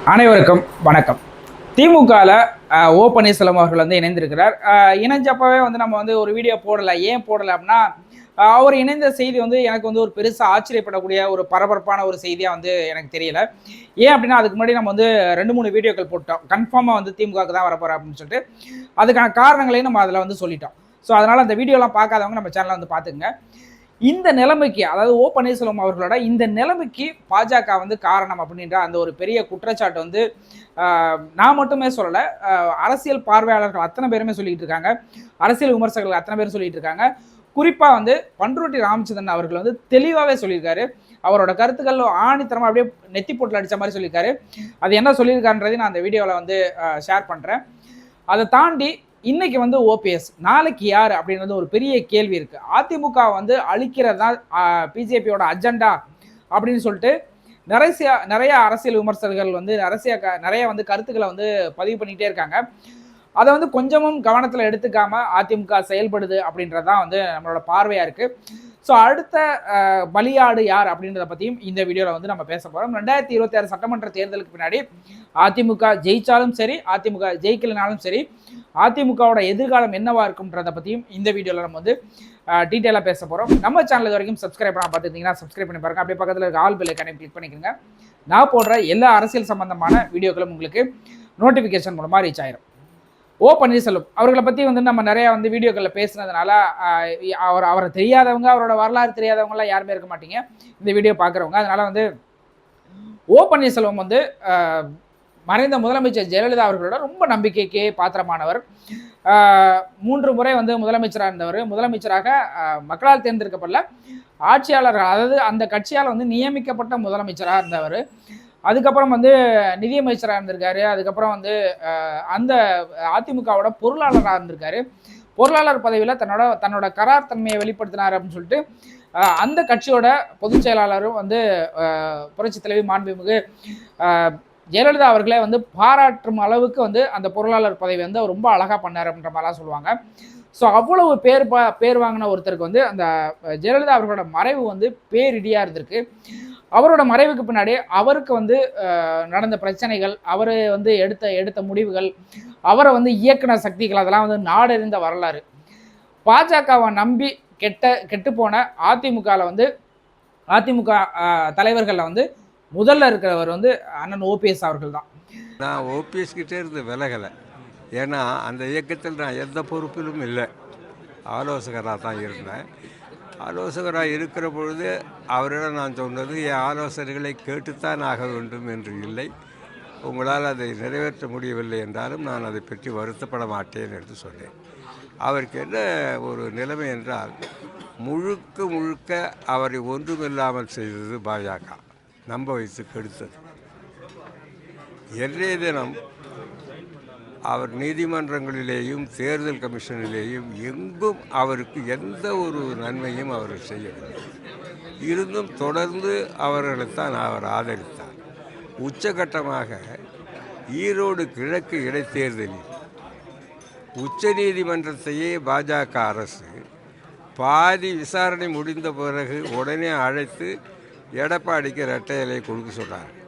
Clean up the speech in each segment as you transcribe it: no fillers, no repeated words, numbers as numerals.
அனைவருக்கும் வணக்கம். திமுகவில் ஓ பன்னீர்செல்வம் அவர்கள் வந்து இணைந்திருக்கிறார். இணைஞ்சப்பவே வந்து நம்ம வந்து ஒரு வீடியோ போடலை. ஏன் போடலை அப்படின்னா, அவர் இணைந்த செய்தி வந்து எனக்கு வந்து ஒரு பெருசாக ஆச்சரியப்படக்கூடிய ஒரு பரபரப்பான ஒரு செய்தியாக வந்து எனக்கு தெரியல. ஏன் அப்படின்னா, அதுக்கு முன்னாடி நம்ம வந்து 2-3 வீடியோக்கள் போட்டோம். கன்ஃபார்மாக வந்து திமுகவுக்கு தான் வரப்போகிறோம் அப்படின்னு சொல்லிட்டு அதுக்கான காரணங்களையும் நம்ம அதில் வந்து சொல்லிட்டோம். ஸோ அதனால் அந்த வீடியோலாம் பார்க்காதவங்க நம்ம சேனலை வந்து பார்த்துக்குங்க. இந்த நிலைமைக்கு, அதாவது ஓ பன்னீர்செல்வம் அவர்களோட இந்த நிலைமைக்கு பாஜக வந்து காரணம் அப்படின்ற அந்த ஒரு பெரிய குற்றச்சாட்டு வந்து நான் மட்டுமே சொல்லலை, அரசியல் பார்வையாளர்கள் அத்தனை பேருமே சொல்லிட்டு இருக்காங்க, அரசியல் விமர்சகர்கள் அத்தனை பேரும் சொல்லிட்டு இருக்காங்க. குறிப்பாக வந்து பண்ருட்டி ராமச்சந்திரன் அவர்கள் வந்து தெளிவாகவே சொல்லியிருக்காரு. அவரோட கருத்துக்கள் ஆணித்தரமாக அப்படியே நெத்தி போட்டில் அடித்த மாதிரி சொல்லியிருக்காரு. அது என்ன சொல்லியிருக்காருன்றதையும் நான் அந்த வீடியோவில் வந்து ஷேர் பண்ணுறேன். அதை தாண்டி இன்னைக்கு வந்து ஓபிஎஸ், நாளைக்கு யார் அப்படின்றது ஒரு பெரிய கேள்வி இருக்கு. அதிமுக வந்து அழிக்கிறதா பிஜேபியோட அஜெண்டா அப்படின்னு சொல்லிட்டு நிறைய அரசியல் விமர்சகர்கள் வந்து நிறைய வந்து கருத்துக்களை வந்து பதிவு பண்ணிக்கிட்டே இருக்காங்க. அதை வந்து கொஞ்சமும் கவனத்தில் எடுத்துக்காம அதிமுக செயல்படுது அப்படின்றதான் வந்து நம்மளோட பார்வையா இருக்கு. ஸோ அடுத்த பலியாடு யார் அப்படின்றத பற்றியும் இந்த வீடியோவில் வந்து நம்ம பேச போகிறோம். 2026 சட்டமன்ற தேர்தலுக்கு பின்னாடி அதிமுக ஜெயிச்சாலும் சரி, அதிமுக ஜெயிக்கலனாலும் சரி, அதிமுகவோட எதிர்காலம் என்னவா இருக்கும்ன்றதை பற்றியும் இந்த வீடியோவில் நம்ம வந்து டீட்டெயிலாக பேச போகிறோம். நம்ம சேனல் இது வரைக்கும் சப்ஸ்கிரைப் பண்ணால் பார்த்துருந்தீங்கன்னா சப்ஸ்கிரைப் பண்ணி பாருங்க. அப்படியே பக்கத்தில் இருக்க ஆல் பெல் ஐகானை கிளிக் பண்ணிக்கோங்க. நான் போடுற எல்லா அரசியல் சம்பந்தமான வீடியோக்களும் உங்களுக்கு நோட்டிஃபிகேஷன் மூலமாக ரீச் ஆயிரும். ஓ பன்னீர்செல்வம் அவர்களை பற்றி வந்து நம்ம நிறையா வந்து வீடியோக்களில் பேசுனதுனால அவரை தெரியாதவங்க, அவரோட வரலாறு தெரியாதவங்களாம் யாருமே இருக்க மாட்டீங்க இந்த வீடியோ பார்க்குறவங்க. அதனால் வந்து ஓ பன்னீர்செல்வம் வந்து மறைந்த முதலமைச்சர் ஜெயலலிதா அவர்களோட ரொம்ப நம்பிக்கைக்கு பாத்திரமானவர். 3 முறை வந்து முதலமைச்சராக இருந்தவர். முதலமைச்சராக மக்களால் தேர்ந்தெடுக்கப்படல, ஆட்சியாளர்கள், அதாவது அந்த கட்சியால் வந்து நியமிக்கப்பட்ட முதலமைச்சராக இருந்தவர். அதுக்கப்புறம் வந்து நிதியமைச்சராக இருந்திருக்காரு. அதுக்கப்புறம் வந்து அந்த அதிமுகவோட பொருளாளராக இருந்திருக்காரு. பொருளாளர் பதவியில் தன்னோட கரார் தன்மையை வெளிப்படுத்தினார் அப்படின்னு சொல்லிட்டு அந்த கட்சியோட பொதுச் செயலாளரும் வந்து புரட்சி தலைவி மாண்புமிகு ஜெயலலிதா அவர்களே வந்து பாராட்டும் அளவுக்கு வந்து அந்த பொருளாளர் பதவி வந்து அவர் ரொம்ப அழகாக பண்ணார் அப்படின்ற மாதிரிலாம் சொல்லுவாங்க. ஸோ அவ்வளவு பேர் வாங்கின ஒருத்தருக்கு வந்து அந்த ஜெயலலிதா அவர்களோட மறைவு வந்து பேரிடியாக இருந்திருக்கு. அவரோட மறைவுக்கு பின்னாடி அவருக்கு வந்து நடந்த பிரச்சனைகள், அவர் வந்து எடுத்த முடிவுகள், அவரை வந்து இயக்குன சக்திகள், அதெல்லாம் வந்து நாடறிந்த வரலாறு. பாஜகவை நம்பி கெட்டு போன அதிமுகவில் வந்து அதிமுக தலைவர்களில் வந்து முதல்ல இருக்கிறவர் வந்து அண்ணன் ஓபிஎஸ் அவர்கள் தான். நான் ஓபிஎஸ் கிட்டே இருந்து விலகலை. ஏன்னா அந்த இயக்கத்தில் நான் எந்த பொறுப்பிலும் இல்லை, ஆலோசகராக தான் இருந்தேன். ஆலோசகராக இருக்கிற பொழுது அவரிடம் நான் சொன்னது, என் ஆலோசனைகளை கேட்டுத்தான் ஆக வேண்டும் என்று இல்லை. உங்களால் அதை நிறைவேற்ற முடியவில்லை என்றாலும் நான் அதை பற்றி வருத்தப்பட மாட்டேன் என்று சொன்னேன். அவருக்கு என்ன ஒரு நிலைமை என்றால், முழுக்க அவரை ஒன்றுமில்லாமல் செய்தது பாஜக, நம்ப வைத்து கெடுத்தது. இன்றைய தினம் அவர் நீதிமன்றங்களிலேயும் தேர்தல் கமிஷனிலேயும் எங்கும் அவருக்கு எந்த ஒரு நன்மையும் அவர் செய்யவில்லை. இருந்தும் தொடர்ந்து அவர்களைத்தான் அவர் ஆதரித்தார். உச்சகட்டமாக ஈரோடு கிழக்கு இடைத்தேர்தலில் உச்ச நீதிமன்றத்தையே பாஜக அரசு பாதி விசாரணை முடிந்த பிறகு உடனே அழைத்து எடப்பாடிக்கு இரட்டை இலை கொடுக்க சொன்னார்கள்.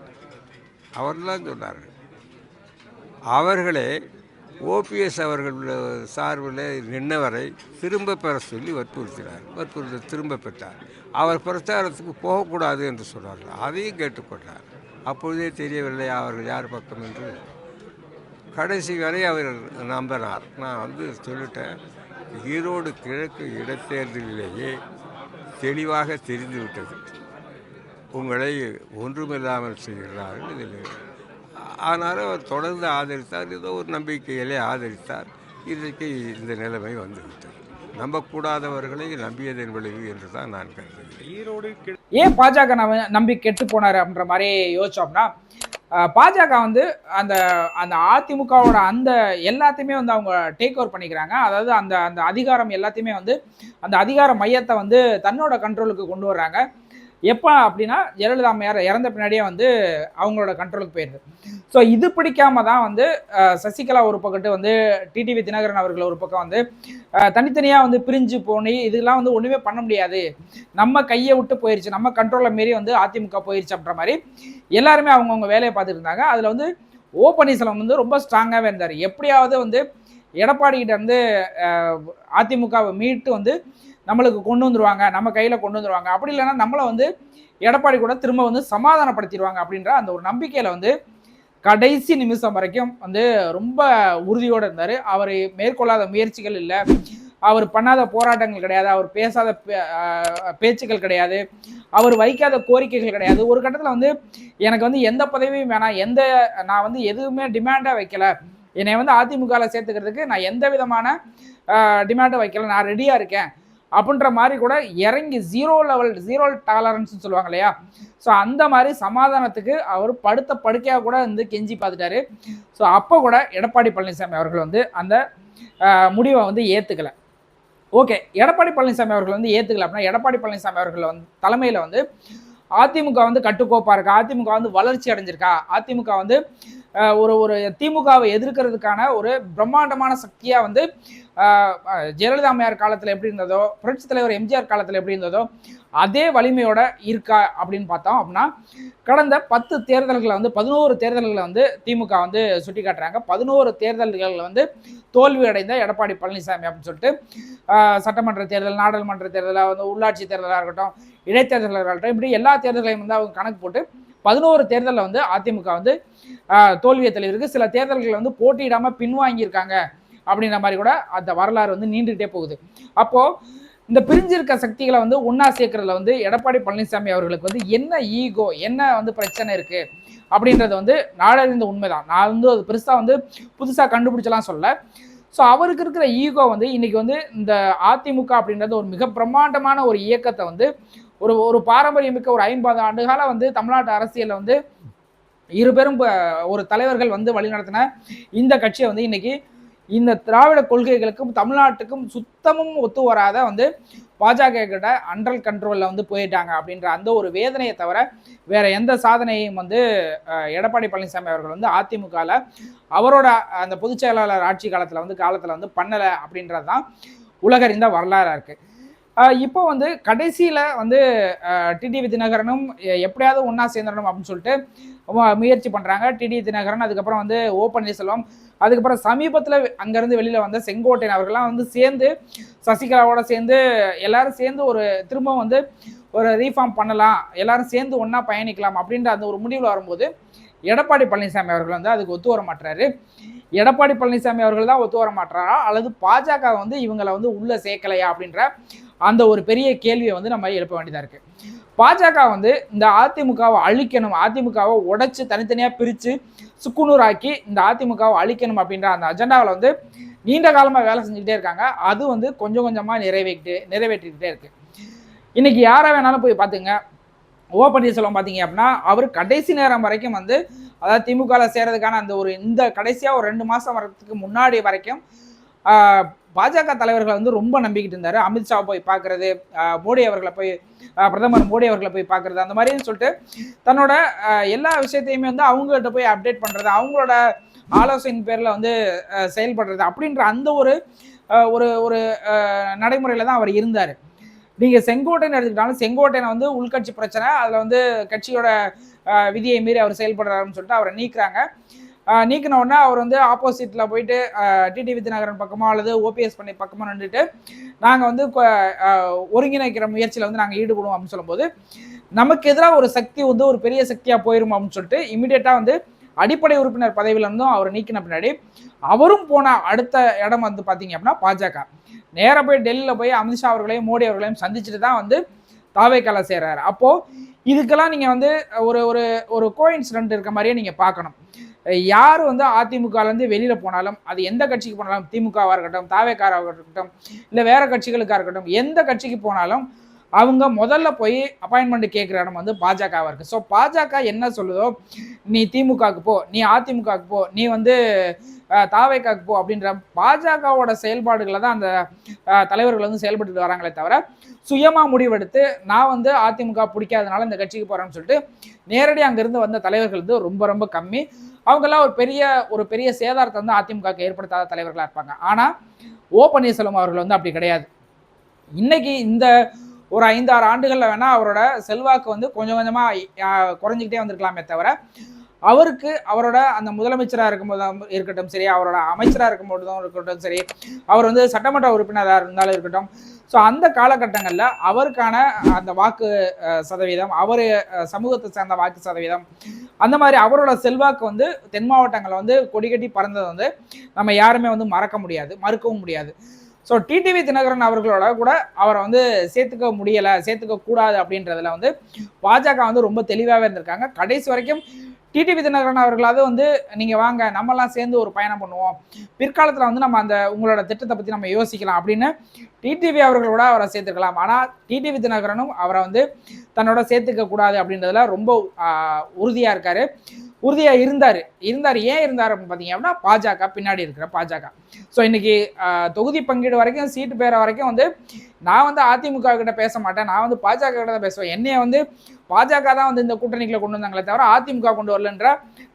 அவர்தான் சொன்னார்கள். அவர்களே ஓபிஎஸ் அவர்கள் சார்பில் நின்றவரை திரும்ப பெற சொல்லி வற்புறுத்தி திரும்ப பெற்றார். அவர் பிரச்சாரத்துக்கு போகக்கூடாது என்று சொன்னார்கள். அதையும் கேட்டுக்கொண்டார். அப்பொழுதே தெரியவில்லை அவர்கள் யார் பக்கம் என்று. கடைசி வரை அவர் நம்பினார். நான் வந்து சொல்லிட்டேன், ஈரோடு கிழக்கு இடைத்தேர்தலிலேயே தெளிவாக தெரிந்துவிட்டது, உங்களை ஒன்றுமில்லாமல் செய்கிறார்கள் இதில். ஆனாலும் அவர் தொடர்ந்து ஆதரித்தார். ஏதோ ஒரு நம்பிக்கையிலே ஆதரித்தார். இன்றைக்கு இந்த நிலைமை வந்துவிட்டது. நம்பக்கூடாதவர்களை நம்பியதன் விளைவு என்று தான் நான் கருதுகிறேன். ஏன் பாஜக நம்பி கெட்டு போனார் அப்படின்ற மாதிரி யோசிச்சோம்னா, பாஜக வந்து அந்த அந்த அதிமுகவோட அந்த எல்லாத்தையுமே வந்து அவங்க டேக் ஓவர் பண்ணிக்கிறாங்க. அதாவது அந்த அந்த அதிகாரம் எல்லாத்தையுமே வந்து அந்த அதிகார மையத்தை வந்து தன்னோட கண்ட்ரோலுக்கு கொண்டு வர்றாங்க. எப்போ அப்படின்னா ஜெயலலிதா அம்மையார் இறந்த பின்னாடியே வந்து அவங்களோட கண்ட்ரோலுக்கு போயிடுது. ஸோ இது பிடிக்காம தான் வந்து சசிகலா ஒரு பக்கத்து வந்து டிடிவி தினகரன் அவர்கள் ஒரு பக்கம் வந்து தனித்தனியாக வந்து பிரிஞ்சு போனி இதெல்லாம் வந்து ஒன்றுமே பண்ண முடியாது, நம்ம கையை விட்டு போயிடுச்சு, நம்ம கண்ட்ரோலில் மீறி வந்து அதிமுக போயிடுச்சு அப்படின்ற மாதிரி எல்லாருமே அவங்கவுங்க வேலையை பார்த்துட்டு இருந்தாங்க. அதில் வந்து ஓ பன்னீர்செல்வம் வந்து ரொம்ப ஸ்ட்ராங்காகவே இருந்தார். எப்படியாவது வந்து எடப்பாடி கிட்ட வந்து அதிமுகவை மீட்டு வந்து நம்மளுக்கு கொண்டு வந்துருவாங்க, நம்ம கையில் கொண்டு வந்துருவாங்க, அப்படி இல்லைன்னா நம்மளை வந்து எடப்பாடி கூட திரும்ப வந்து சமாதானப்படுத்திடுவாங்க அப்படின்ற அந்த ஒரு நம்பிக்கையில் வந்து கடைசி நிமிஷம் வரைக்கும் வந்து ரொம்ப உறுதியோடு இருந்தார். அவர் மேற்கொள்ளாத முயற்சிகள் இல்லை, அவர் பண்ணாத போராட்டங்கள் கிடையாது, அவர் பேசாத பேச்சுக்கள் கிடையாது, அவர் வைக்காத கோரிக்கைகள் கிடையாது. ஒரு கட்டத்தில் வந்து எனக்கு வந்து எந்த பதவியும் வேணாம், நான் வந்து எதுவுமே டிமாண்டாக வைக்கல, என்னை வந்து அதிமுகவில் சேர்த்துக்கிறதுக்கு நான் எந்த விதமான டிமாண்டும் வைக்கல, நான் ரெடியாக இருக்கேன் அப்படின்ற மாதிரி கூட இறங்கி ஜீரோ டாலரன்ஸ்னு சொல்லுவாங்க இல்லையா, ஸோ அந்த மாதிரி சமாதானத்துக்கு அவர் படுத்த படுக்கையாக கூட வந்து கெஞ்சி பார்த்துட்டாரு. ஸோ அப்போ கூட எடப்பாடி பழனிசாமி அவர்கள் வந்து அந்த முடிவை வந்து ஏற்றுக்கலை. ஓகே, எடப்பாடி பழனிசாமி அவர்கள் வந்து ஏற்றுக்கல அப்படின்னா எடப்பாடி பழனிசாமி அவர்கள் வந்து தலைமையில் வந்து அதிமுக வந்து கட்டுக்கோப்பாக இருக்கா, அதிமுக வந்து வளர்ச்சி அடைஞ்சிருக்கா, அதிமுக வந்து ஒரு திமுகவை எதிர்க்கிறதுக்கான ஒரு பிரம்மாண்டமான சக்தியாக வந்து ஜெயலலிதா அம்மையார் காலத்தில் எப்படி இருந்ததோ, புரட்சித் தலைவர் எம்ஜிஆர் காலத்தில் எப்படி இருந்ததோ அதே வலிமையோட இருக்கா அப்படின்னு பார்த்தோம் அப்படின்னா கடந்த 10 தேர்தல்களை வந்து 11 தேர்தல்களை வந்து திமுக வந்து சுட்டி காட்டுறாங்க. 11 தேர்தல்களில் வந்து தோல்வி அடைந்த எடப்பாடி பழனிசாமி அப்படின்னு சொல்லிட்டு சட்டமன்ற தேர்தல், நாடாளுமன்ற தேர்தலாக வந்து உள்ளாட்சி தேர்தலாக இருக்கட்டும், இடைத்தேர்தலாக இருக்கட்டும், இப்படி எல்லா தேர்தல்களையும் வந்து அவங்க கணக்கு போட்டு 11 தேர்தலில் வந்து அதிமுக வந்து தோல்வியை தழுவிருக்கு. சில தேர்தல்களை வந்து போட்டியிடாமல் பின்வாங்கியிருக்காங்க அப்படின்ற மாதிரி கூட அந்த வரலாறு வந்து நீண்டுகிட்டே போகுது. அப்போது இந்த பிரிஞ்சிருக்க சக்திகளை வந்து ஒன்றா சேர்க்கறதுல வந்து எடப்பாடி பழனிசாமி அவர்களுக்கு வந்து என்ன ஈகோ, என்ன வந்து பிரச்சனை இருக்குது அப்படின்றது வந்து நாடறிந்த உண்மைதான். நான் வந்து அது பெருசாக வந்து புதுசாக கண்டுபிடிச்சலாம் சொல்ல. ஸோ அவருக்கு இருக்கிற ஈகோ வந்து இன்றைக்கி வந்து இந்த அதிமுக அப்படின்றது ஒரு மிக பிரம்மாண்டமான ஒரு இயக்கத்தை வந்து ஒரு பாரம்பரியமிக்க ஒரு 50 ஆண்டுகால வந்து தமிழ்நாட்டு அரசியலில் வந்து இருபெரும் ஒரு தலைவர்கள் வந்து வழிநடத்தின இந்த கட்சியை வந்து இன்றைக்கி இந்த திராவிட கொள்கைகளுக்கும் தமிழ்நாட்டுக்கும் சுத்தமும் ஒத்து வராத வந்து பாஜக கிட்ட அண்டர் கண்ட்ரோலில் வந்து போயிட்டாங்க அப்படின்ற அந்த ஒரு வேதனையை தவிர வேற எந்த சாதனையும் வந்து எடப்பாடி பழனிசாமி அவர்கள் வந்து அதிமுகவில் அவரோட அந்த பொதுச் செயலாளர் ஆட்சி காலத்தில் வந்து பண்ணலை அப்படின்றது தான் உலகறிந்த வரலாறாக இருக்குது. இப்போ வந்து கடைசியில் வந்து டிடிவி தினகரனும் எப்படியாவது ஒன்றா சேர்ந்துடணும் அப்படின்னு சொல்லிட்டு முயற்சி பண்ணுறாங்க. டிடிவி தினகரன், அதுக்கப்புறம் வந்து ஓ பன்னீர்செல்வம், அதுக்கப்புறம் சமீபத்தில் அங்கேருந்து வெளியில் வந்த செங்கோட்டையன் அவர்கள்லாம் வந்து சேர்ந்து சசிகலாவோட சேர்ந்து எல்லாரும் சேர்ந்து ஒரு திரும்ப வந்து ஒரு ரீஃபார்ம் பண்ணலாம், எல்லாரும் சேர்ந்து ஒன்றா பயணிக்கலாம் அப்படின்ற அந்த ஒரு முடிவில் வரும்போது எடப்பாடி பழனிசாமி அவர்கள் வந்து அதுக்கு ஒத்து வர மாட்டுறாரு. எடப்பாடி பழனிசாமி அவர்கள் தான் ஒத்து வர மாட்டாரா அல்லது பாஜக வந்து இவங்களை வந்து உள்ளே சேர்க்கலையா அப்படின்ற அந்த ஒரு பெரிய கேள்வியை வந்து நம்ம எழுப்ப வேண்டியதாக இருக்குது. பாஜக வந்து இந்த அதிமுகவை அழிக்கணும், அதிமுகவை உடைச்சு தனித்தனியாக பிரித்து சுக்குநூறாக்கி இந்த அதிமுகவை அழிக்கணும் அப்படின்ற அந்த அஜெண்டாவில் வந்து நீண்ட காலமாக வேலை செஞ்சுக்கிட்டே இருக்காங்க. அது வந்து கொஞ்சம் கொஞ்சமாக நிறைவேற்றிக்கிட்டே இருக்குது. இன்றைக்கி யாரை வேணாலும் போய் பார்த்துங்க, ஓ பன்னீர்செல்வம் பார்த்தீங்க அப்படின்னா அவர் கடைசி நேரம் வரைக்கும் வந்து அதாவது திமுகவில் சேர்றதுக்கான அந்த இந்த கடைசியாக ஒரு 2 மாதம் வரதுக்கு முன்னாடி வரைக்கும் பாஜக தலைவர்களை வந்து ரொம்ப நம்பிக்கிட்டு இருந்தார். அமித்ஷாவை போய் பார்க்குறது, பிரதமர் மோடி அவர்களை போய் பார்க்குறது, அந்த மாதிரின்னு சொல்லிட்டு தன்னோட எல்லா விஷயத்தையுமே வந்து அவங்கள்ட்ட போய் அப்டேட் பண்ணுறது, அவங்களோட ஆலோசனை பேரில் வந்து செயல்படுறது அப்படின்ற அந்த ஒரு நடைமுறையில் தான் அவர் இருந்தார். நீங்கள் செங்கோட்டையன் எடுத்துக்கிட்டாலும் செங்கோட்டையனை வந்து உள்கட்சி பிரச்சனை, அதில் வந்து கட்சியோட விதியை மீறி அவர் செயல்படுறாருன்னு சொல்லிட்டு அவரை நீக்குறாங்க. நீக்கின உடனே அவர் வந்து ஆப்போசிட்டில் போயிட்டு டிடிவி தினகரன் பக்கமோ அல்லது ஓபிஎஸ் பண்ணி பக்கமோ நின்றுட்டு நாங்கள் வந்து ஒருங்கிணைக்கிற முயற்சியில் வந்து நாங்கள் ஈடுபடுவோம் அப்படின்னு சொல்லும்போது நமக்கு எதிராக ஒரு சக்தி வந்து ஒரு பெரிய சக்தியாக போயிடும் அப்படின்னு சொல்லிட்டு இமீடியட்டாக வந்து அடிப்படை உறுப்பினர் பதவியிலிருந்தும் அவர் நீக்கின பின்னாடி அவரும் போன அடுத்த இடம் வந்து பார்த்தீங்க அப்படின்னா பாஜக. நேராக போய் டெல்லியில் போய் அமித்ஷா அவர்களையும் மோடி அவர்களையும் சந்திச்சுட்டு தான் வந்து தாவேக்கால சேர்றாரு. அப்போது இதுக்கெல்லாம் நீங்கள் வந்து ஒரு கோஇன்சிடென்ட் இருக்க மாதிரியே நீங்கள் பார்க்கணும். யார் வந்து அதிமுகலேருந்து வெளியில் போனாலும், அது எந்த கட்சிக்கு போனாலும், திமுகவாக இருக்கட்டும், தாவேக்காராக இருக்கட்டும், இல்லை வேறு கட்சிகளுக்காக இருக்கட்டும், எந்த கட்சிக்கு போனாலும் அவங்க முதல்ல போய் அப்பாயின்மெண்ட் கேட்குற இடம் வந்து பாஜகவாக இருக்குது. ஸோ பாஜக என்ன சொல்லுதோ, நீ திமுகவுக்கு போ, நீ அதிமுகவுக்கு போ, நீ வந்து தாவேக்காக்கு போ அப்படின்ற பாஜகவோட செயல்பாடுகளை தான் அந்த தலைவர்கள் வந்து செயல்பட்டு வராங்களே தவிர சுயமாக முடிவெடுத்து நான் வந்து அதிமுக பிடிக்காதனால இந்த கட்சிக்கு போகிறேன்னு சொல்லிட்டு நேரடியாக அங்கேருந்து வந்த தலைவர்கள் வந்து ரொம்ப ரொம்ப கம்மி. அவங்கெல்லாம் ஒரு பெரிய சேதாரத்தை வந்து அதிமுகவுக்கு ஏற்படுத்தாத தலைவர்களாக இருப்பாங்க. ஆனால் ஓ பன்னீர்செல்வம் அவர்கள் வந்து அப்படி கிடையாது. இன்னைக்கு இந்த ஒரு 5-6 ஆண்டுகளில் வேணால் அவரோட செல்வாக்கு வந்து கொஞ்சம் கொஞ்சமாக குறைஞ்சிக்கிட்டே வந்திருக்கலாமே தவிர அவருக்கு அவரோட அந்த முதலமைச்சராக இருக்கும்போதும் இருக்கட்டும் சரி, அவரோட அமைச்சராக இருக்கும்போதும் இருக்கட்டும் சரி, அவர் வந்து சட்டமன்ற உறுப்பினராக இருந்தாலும் இருக்கட்டும், ஸோ அந்த காலகட்டங்களில் அவருக்கான அந்த வாக்கு சதவீதம், அவர் சமூகத்தை சேர்ந்த வாக்கு சதவீதம், அந்த மாதிரி அவரோட செல்வாக்கு வந்து தென் மாவட்டங்களில் வந்து கொடிகட்டி பறந்தது வந்து நம்ம யாருமே வந்து மறுக்கவும் முடியாது. ஸோ டிடிவி தினகரன் அவர்களோட கூட அவரை வந்து சேர்த்துக்க கூடாது அப்படின்றதுல வந்து பாஜக வந்து ரொம்ப தெளிவாகவே இருந்திருக்காங்க. கடைசி வரைக்கும் டிடிவி தினகரன் அவர்களாவது வந்து நீங்கள் வாங்க நம்மலாம் சேர்ந்து ஒரு பயணம் பண்ணுவோம், பிற்காலத்தில் வந்து நம்ம அந்த உங்களோட திட்டத்தை பற்றி நம்ம யோசிக்கலாம் அப்படின்னு டிடிவி அவர்களோட அவரை சேர்த்துக்கலாம். ஆனால் டிடிவி தினகரனும் அவரை வந்து தன்னோட சேர்த்துக்க கூடாது அப்படின்றதுல ரொம்ப உறுதியாக இருக்கார். உறுதியாக இருந்தார். ஏன் இருந்தார் அப்படின்னு பார்த்தீங்க அப்படின்னா பாஜக, பின்னாடி இருக்கிற பாஜக. ஸோ இன்னைக்கு தொகுதி பங்கீடு வரைக்கும், சீட்டு பேர வரைக்கும் வந்து நான் வந்து அதிமுக கிட்ட பேச மாட்டேன், நான் வந்து பாஜக கிட்ட தான் பேசுவேன், என்னைய வந்து பாஜக தான் வந்து இந்த கூட்டணிக்குள்ள கொண்டு வந்தாங்களே தவிர அதிமுக கொண்டு வரலன்ற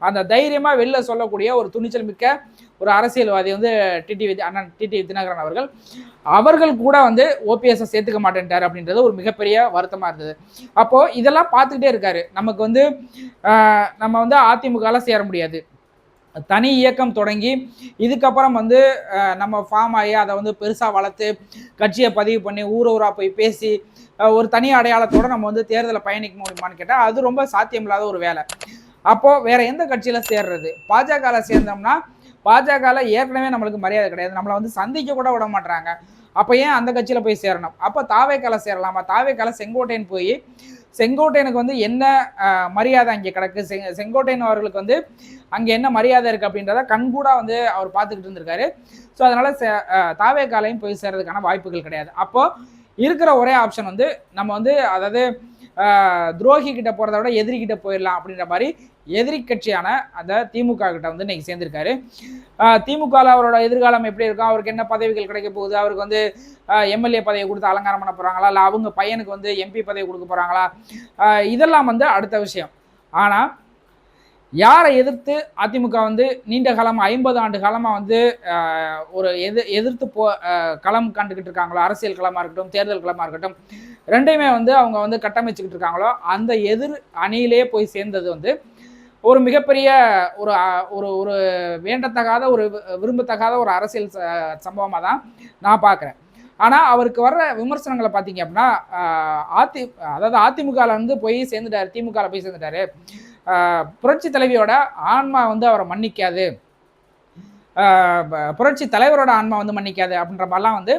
அந்த தைரியமாக வெளில சொல்லக்கூடிய ஒரு துணிச்சல் மிக்க ஒரு அரசியல்வாதி வந்து டிடிவி தினகரன் அவர்கள் கூட வந்து ஓபிஎஸ்ஸை சேர்த்துக்க மாட்டேன்ட்டார் அப்படின்றது ஒரு மிகப்பெரிய வருத்தமாக இருந்தது. அப்போது இதெல்லாம் பார்த்துக்கிட்டே இருக்காரு. நமக்கு வந்து நம்ம வந்து அதிமுகலாம் சேர முடியாது, தனி இயக்கம் தொடங்கி இதுக்கப்புறம் வந்து நம்ம ஃபார்ம் ஆகி அதை வந்து பெருசாக வளர்த்து கட்சியை பதிவு பண்ணி ஊராக போய் பேசி ஒரு தனி அடையாளத்தோடு நம்ம வந்து தேர்தலை பயணிக்க முடியுமான்னு கேட்டால் அது ரொம்ப சாத்தியமில்லாத ஒரு வேலை. அப்போது வேற எந்த கட்சியில் சேர்றது? பாஜகவில் சேர்ந்தோம்னா பாஜகவில் ஏற்கனவே நம்மளுக்கு மரியாதை கிடையாது, நம்மளை வந்து சந்திக்க கூட விட மாட்டாங்க. அப்போ ஏன் அந்த கட்சியில் போய் சேரணும்? அப்போ தாவேக்கால சேரலாமா? தாவேக்கால செங்கோட்டையன் போய் செங்கோட்டையனுக்கு வந்து என்ன மரியாதை அங்கே கிடக்கு, செங்கோட்டையன் அவர்களுக்கு வந்து அங்கே என்ன மரியாதை இருக்குது அப்படின்றத கண்கூடா வந்து அவர் பார்த்துக்கிட்டு இருந்திருக்காரு. ஸோ அதனால் தாவேக்காலையும் போய் சேர்றதுக்கான வாய்ப்புகள் கிடையாது. அப்போது இருக்கிற ஒரே ஆப்ஷன் வந்து நம்ம வந்து அதாவது துரோகி கிட்ட போகிறத விட எதிரிகிட்ட போயிடலாம் அப்படின்ற மாதிரி எதிரி கட்சியான அந்த திமுக கிட்ட வந்து இன்னைக்கு சேர்ந்திருக்காரு. திமுகவில் அவரோட எதிர்காலம் எப்படி இருக்கும், அவருக்கு என்ன பதவிகள் கிடைக்க போகுது, அவருக்கு வந்து எம்எல்ஏ பதவி கொடுத்து அலங்காரம் பண்ண போகிறாங்களா, இல்லை அவங்க பையனுக்கு வந்து எம்பி பதவி கொடுக்க போகிறாங்களா, இதெல்லாம் வந்து அடுத்த விஷயம். ஆனால் யாரை எதிர்த்து அதிமுக வந்து நீண்ட காலமாக 50 ஆண்டு காலமாக வந்து ஒரு எதிர்த்து களம் கண்டுக்கிட்டு இருக்காங்களோ, அரசியல் களமாக இருக்கட்டும், தேர்தல் களமாக இருக்கட்டும், ரெண்டையுமே வந்து அவங்க வந்து கட்டமைச்சுக்கிட்டு இருக்காங்களோ, அந்த எதிர் அணியிலே போய் சேர்ந்தது வந்து ஒரு மிகப்பெரிய ஒரு ஒரு ஒரு வேண்டத்தகாத ஒரு விரும்பத்தகாத ஒரு அரசியல் சம்பவமாக தான் நான் பார்க்குறேன். ஆனால் அவருக்கு வர்ற விமர்சனங்களை பார்த்தீங்க அப்படின்னா அதாவது அதிமுகவில் வந்து போய் சேர்ந்துட்டார், திமுகவில் போய் சேர்ந்துட்டாரு, புரட்சி தலைவியோட ஆன்மா வந்து அவரை மன்னிக்காது, புரட்சி தலைவரோட ஆன்மா வந்து மன்னிக்காது அப்படின்ற மாதிரிலாம் வந்து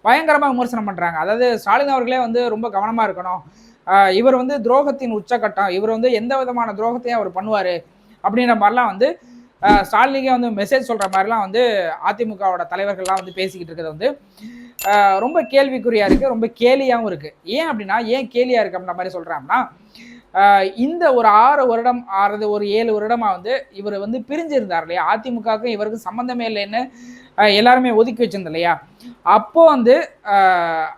பயங்கரமாக விமர்சனம் பண்ணுறாங்க. அதாவது ஸ்டாலின் அவர்களே வந்து ரொம்ப கவனமாக இருக்கணும், இவர் வந்து துரோகத்தின் உச்சக்கட்டம், இவர் வந்து எந்த விதமான துரோகத்தையும் அவர் பண்ணுவார் அப்படின்ற மாதிரிலாம் வந்து ஸ்டாலினுக்கே வந்து மெசேஜ் சொல்கிற மாதிரிலாம் வந்து அதிமுகவோட தலைவர்கள்லாம் வந்து பேசிக்கிட்டு இருக்கிறது வந்து ரொம்ப கேள்விக்குறியாக இருக்குது, ரொம்ப கேலியாகவும் இருக்குது. ஏன் அப்படின்னா ஏன் கேலியாக இருக்குது அப்படின்ற மாதிரி சொல்கிறாங்கன்னா, இந்த ஒரு 6 வருடம் ஒரு 7 வருடமாக வந்து இவர் வந்து பிரிஞ்சிருந்தார் இல்லையா, அதிமுகவுக்கும் இவருக்கும் சம்மந்தமே இல்லைன்னு எல்லாருமே ஒதுக்கி வச்சிருந்தோம் இல்லையா. அப்போ வந்து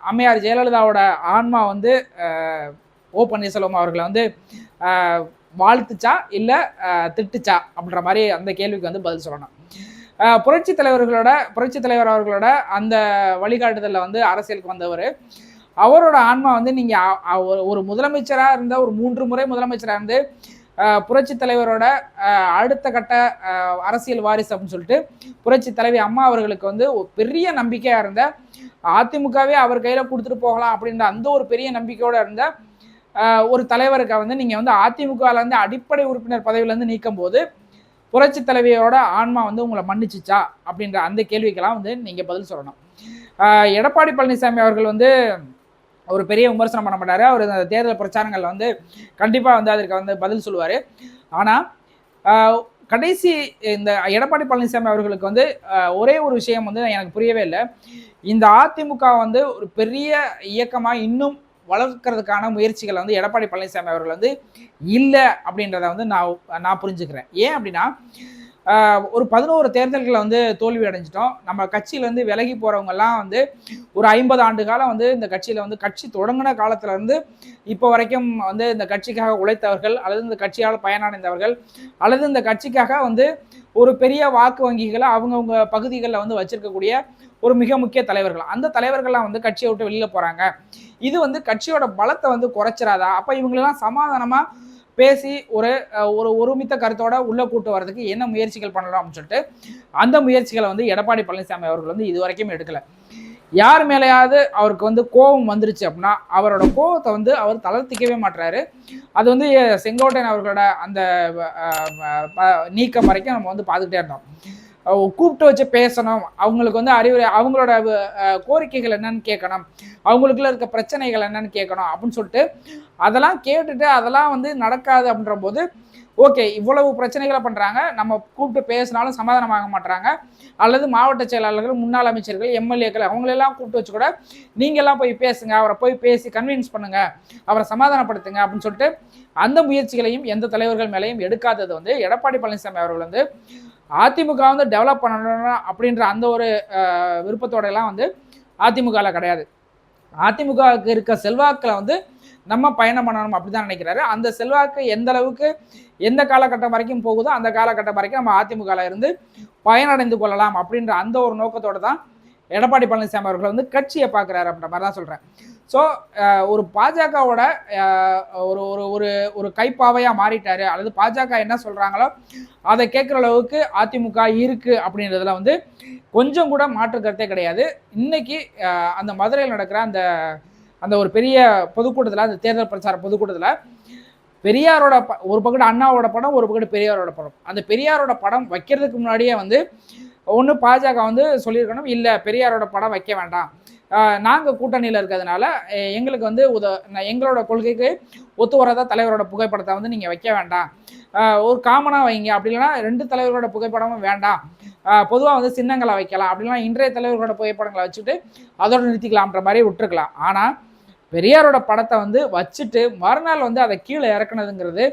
அம்மையார் ஜெயலலிதாவோட ஆன்மா வந்து ஓ பன்னீர்செல்வம் அவர்களை வந்து வாழ்த்துச்சா இல்லை திட்டுச்சா அப்படின்ற மாதிரி அந்த கேள்விக்கு வந்து பதில் சொல்லணும். புரட்சி தலைவர் அவர்களோட அந்த வழிகாட்டுதலில் வந்து அரசியலுக்கு வந்தவர், அவரோட ஆன்மா வந்து நீங்கள் ஒரு முதலமைச்சராக இருந்த ஒரு 3 முறை முதலமைச்சராக இருந்து புரட்சி தலைவரோட அடுத்த கட்ட அரசியல் வாரிசு அப்படின்னு சொல்லிட்டு புரட்சி தலைவி அம்மா அவர்களுக்கு வந்து ஒரு பெரிய நம்பிக்கையாக இருந்த, அதிமுகவே அவர் கையில் கொடுத்துட்டு போகலாம் அப்படின்ற அந்த ஒரு பெரிய நம்பிக்கையோடு இருந்த ஒரு தலைவருக்கு வந்து நீங்கள் வந்து அதிமுகவிலேருந்து அடிப்படை உறுப்பினர் பதவியிலேருந்து நீக்கும் போது புரட்சி தலைவியோட ஆன்மா வந்து உங்களை மன்னிச்சிச்சா அப்படின்ற அந்த கேள்விக்கெல்லாம் வந்து நீங்கள் பதில் சொல்லணும். எடப்பாடி பழனிசாமி அவர்கள் வந்து ஒரு பெரிய விமர்சனம் பண்ண மாட்டார், அவர் இந்த தேர்தல் பிரச்சாரங்களில் வந்து கண்டிப்பாக வந்து அதற்கு வந்து பதில் சொல்லுவார். ஆனால் கடைசி இந்த எடப்பாடி பழனிசாமி அவர்களுக்கு வந்து ஒரே ஒரு விஷயம் வந்து எனக்கு புரியவே இல்லை, இந்த அதிமுக வந்து ஒரு பெரிய இயக்கமாக இன்னும் வளர்க்கறதுக்கான முயற்சிகளை வந்து எடப்பாடி பழனிசாமி அவர்கள் வந்து இல்லை அப்படின்றத வந்து நான் புரிஞ்சுக்கிறேன். ஏன் அப்படின்னா ஒரு 11 தேர்தல்களை வந்து தோல்வி அடைஞ்சிட்டோம். நம்ம கட்சியிலேருந்து விலகி போகிறவங்கெல்லாம் வந்து ஒரு 50 ஆண்டு காலம் வந்து இந்த கட்சியில் வந்து கட்சி தொடங்கின காலத்திலேருந்து இப்போ வரைக்கும் வந்து இந்த கட்சிக்காக உழைத்தவர்கள், அல்லது இந்த கட்சியால் பயனடைந்தவர்கள், அல்லது இந்த கட்சிக்காக வந்து ஒரு பெரிய வாக்கு வங்கிகளை அவங்கவுங்க பகுதிகளில் வந்து வச்சிருக்கக்கூடிய ஒரு மிக முக்கிய தலைவர்கள். அந்த தலைவர்கள்லாம் வந்து கட்சியை விட்டு வெளியில் போகிறாங்க. இது வந்து கட்சியோட பலத்தை வந்து குறைச்சிடாதா? அப்போ இவங்களெல்லாம் சமாதானமாக பேசி ஒரு ஒருமித்த கருத்தோட உள்ள கூட்டு வரதுக்கு என்ன முயற்சிகள் பண்ணலாம் அப்படின்னு சொல்லிட்டு அந்த முயற்சிகளை வந்து எடப்பாடி பழனிசாமி அவர்கள் வந்து இது வரைக்கும் எடுக்கல. யார் மேலேயாவது அவருக்கு வந்து கோபம் வந்துருச்சு அப்படின்னா அவரோட கோபத்தை வந்து அவர் தளர்த்திக்கவே மாட்டுறாரு. அது வந்து செங்கோட்டையன் அவர்களோட அந்த நீக்கம் வரைக்கும் நம்ம வந்து பார்த்துக்கிட்டே இருந்தோம். கூப்பிட்டு வச்சு பேசணும், அவங்களுக்கு வந்து அறிவுரை, அவங்களோட கோரிக்கைகள் என்னன்னு கேட்கணும், அவங்களுக்குள்ள இருக்க பிரச்சனைகள் என்னன்னு கேட்கணும் அப்படின்னு சொல்லிட்டு அதெல்லாம் கேட்டுட்டு அதெல்லாம் வந்து நடக்காது அப்படின்ற போது ஓகே, இவ்வளவு பிரச்சனைகளை பண்ணுறாங்க, நம்ம கூப்பிட்டு பேசினாலும் சமாதானமாக மாட்டுறாங்க, அல்லது மாவட்ட செயலாளர்கள், முன்னாள் அமைச்சர்கள், எம்எல்ஏக்கள் அவங்களெல்லாம் கூப்பிட்டு வச்சு கூட நீங்கள்லாம் போய் பேசுங்க, அவரை போய் பேசி கன்வின்ஸ் பண்ணுங்க, அவரை சமாதானப்படுத்துங்க அப்படின்னு சொல்லிட்டு அந்த முயற்சிகளையும் எந்த தலைவர்கள் மேலேயும் எடுக்காதது வந்து எடப்பாடி பழனிசாமி அவர்கள் வந்து அதிமுக வந்து டெவலப் பண்ணணும் அப்படின்ற அந்த ஒரு விருப்பத்தோட எல்லாம் வந்து அதிமுகவில் கிடையாது. அதிமுகவுக்கு இருக்க செல்வாக்கில் வந்து நம்ம பயணம் பண்ணணும் அப்படி தான் நினைக்கிறாரு. அந்த செல்வாக்கு எந்த அளவுக்கு எந்த காலகட்டம் வரைக்கும் போகுதோ அந்த காலகட்டம் வரைக்கும் நம்ம அதிமுகவில் இருந்து பயனடைந்து கொள்ளலாம் அப்படின்ற அந்த ஒரு நோக்கத்தோடு தான் எடப்பாடி பழனிசாமி அவர்கள் வந்து கட்சியை பார்க்குறாரு அப்படின்ற மாதிரி தான் சொல்கிறேன். ஸோ ஒரு பாஜகவோட ஒரு ஒரு ஒரு ஒரு கைப்பாவையாக மாறிட்டாரு, அல்லது பாஜக என்ன சொல்கிறாங்களோ அதை கேட்குற அளவுக்கு அதிமுக இருக்குது அப்படின்றதுல வந்து கொஞ்சம் கூட மாற்று கருத்தே கிடையாது. இன்னைக்கு அந்த மதுரையில் நடக்கிற அந்த அந்த ஒரு பெரிய பொதுக்கூட்டத்தில், அந்த தேர்தல் பிரச்சார பொதுக்கூட்டத்தில் பெரியாரோட ஒரு பக்கத்து அண்ணாவோட படம், ஒரு பக்கத்து பெரியாரோட படம். அந்த பெரியாரோட படம் வைக்கிறதுக்கு முன்னாடியே வந்து ஒன்று பாஜக வந்து சொல்லியிருக்கணும், இல்லை பெரியாரோட படம் வைக்க வேண்டாம், நாங்கள் கூட்டணியில் இருக்கிறதுனால எங்களுக்கு வந்து எங்களோட கொள்கைக்கு ஒத்து வரதா தலைவரோட புகைப்படத்தை வந்து நீங்கள் வைக்க வேண்டாம், ஒரு காமனாக வைங்க, அப்படி இல்லைன்னா 2 தலைவர்களோட புகைப்படமும் வேண்டாம், பொதுவாக வந்து சின்னங்களை வைக்கலாம், அப்படின்னா இன்றைய தலைவர்களோட புகைப்படங்களை வச்சுட்டு அதோட நிறுத்திக்கலாம்ன்ற மாதிரி விட்டுருக்கலாம். ஆனால் பெரியாரோட படத்தை வந்து வச்சுட்டு மறுநாள் வந்து அதை கீழே இறக்குனதுங்கிறது,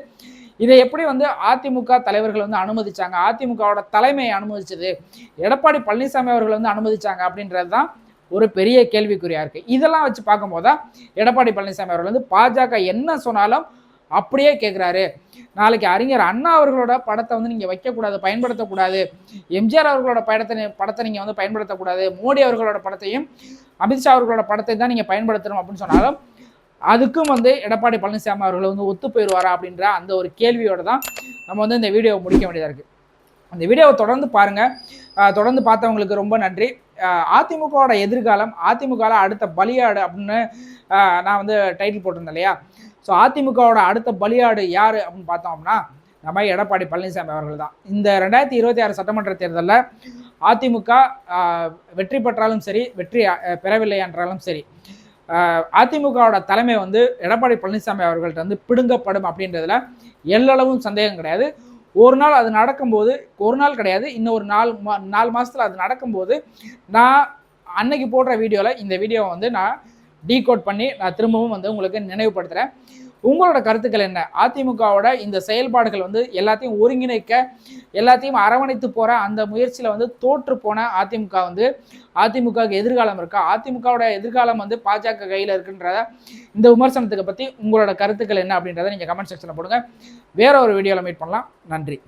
இதை எப்படி வந்து அதிமுக தலைவர்கள் வந்து அனுமதிச்சாங்க, அதிமுகவோட தலைமையை அனுமதிச்சது, எடப்பாடி பழனிசாமி அவர்கள் வந்து அனுமதிச்சாங்க அப்படின்றது தான் ஒரு பெரிய கேள்விக்குறியா இருக்கு. இதெல்லாம் வச்சு பார்க்கும்போது தான் எடப்பாடி பழனிசாமி அவர்கள் வந்து பாஜக என்ன சொன்னாலும் அப்படியே கேட்குறாரு. நாளைக்கு அறிஞர் அண்ணா அவர்களோட படத்தை வந்து நீங்கள் வைக்கக்கூடாது, பயன்படுத்தக்கூடாது, எம்ஜிஆர் அவர்களோட படத்தை நீங்கள் வந்து பயன்படுத்தக்கூடாது, மோடி அவர்களோட படத்தையும் அமித்ஷா அவர்களோட படத்தை தான் நீங்கள் பயன்படுத்தணும் அப்படின்னு சொன்னாலும் அதுக்கும் வந்து எடப்பாடி பழனிசாமி அவர்கள் வந்து ஒத்து போயிடுவாரா அப்படின்ற அந்த ஒரு கேள்வியோடு தான் நம்ம வந்து இந்த வீடியோவை முடிக்க வேண்டியதாக இருக்குது. அந்த வீடியோவை தொடர்ந்து பாருங்கள். தொடர்ந்து பார்த்தவங்களுக்கு ரொம்ப நன்றி. அதிமுகவோட எதிர்காலம், அதிமுகவில் அடுத்த பலியாடு அப்படின்னு நான் வந்து டைட்டில் போட்டிருந்தேன் இல்லையா? ஸோ அதிமுகவோட அடுத்த பலியாடு யார் அப்படின்னு பார்த்தோம் அப்படின்னா நம்ம எடப்பாடி பழனிசாமி அவர்கள் தான். இந்த 2026 சட்டமன்ற தேர்தலில் அதிமுக வெற்றி பெற்றாலும் சரி, வெற்றி பெறவில்லை என்றாலும் சரி, அதிமுகவோட தலைமை வந்து எடப்பாடி பழனிசாமி அவர்கள்ட்ட வந்து பிடுங்கப்படும் அப்படின்றதுல எல்லளவும் சந்தேகம் கிடையாது. ஒரு நாள் அது நடக்கும்போது, ஒரு நாள் கிடையாது, இன்னும் ஒரு 4 மாதத்தில் அது நடக்கும்போது நான் அன்னைக்கு போடுற வீடியோவில் இந்த வீடியோவை வந்து நான் டீகோட் பண்ணி நான் திரும்பவும் வந்து உங்களுக்கு நினைவுபடுத்துகிறேன். உங்களோட கருத்துக்கள் என்ன? அதிமுகவோட இந்த செயல்பாடுகள் வந்து எல்லாத்தையும் ஒருங்கிணைக்க, எல்லாத்தையும் அரவணைத்து போகிற அந்த முயற்சியில் வந்து தோற்று போன அதிமுக வந்து அதிமுகவுக்கு எதிர்காலம் இருக்கா, அதிமுகவோட எதிர்காலம் வந்து பாஜக கையில் இருக்குன்றத இந்த விமர்சனத்துக்கு பற்றி உங்களோட கருத்துக்கள் என்ன அப்படின்றத நீங்கள் கமெண்ட் செக்ஷனில் போடுங்க. வேற ஒரு வீடியோவில் மீட் பண்ணலாம். நன்றி.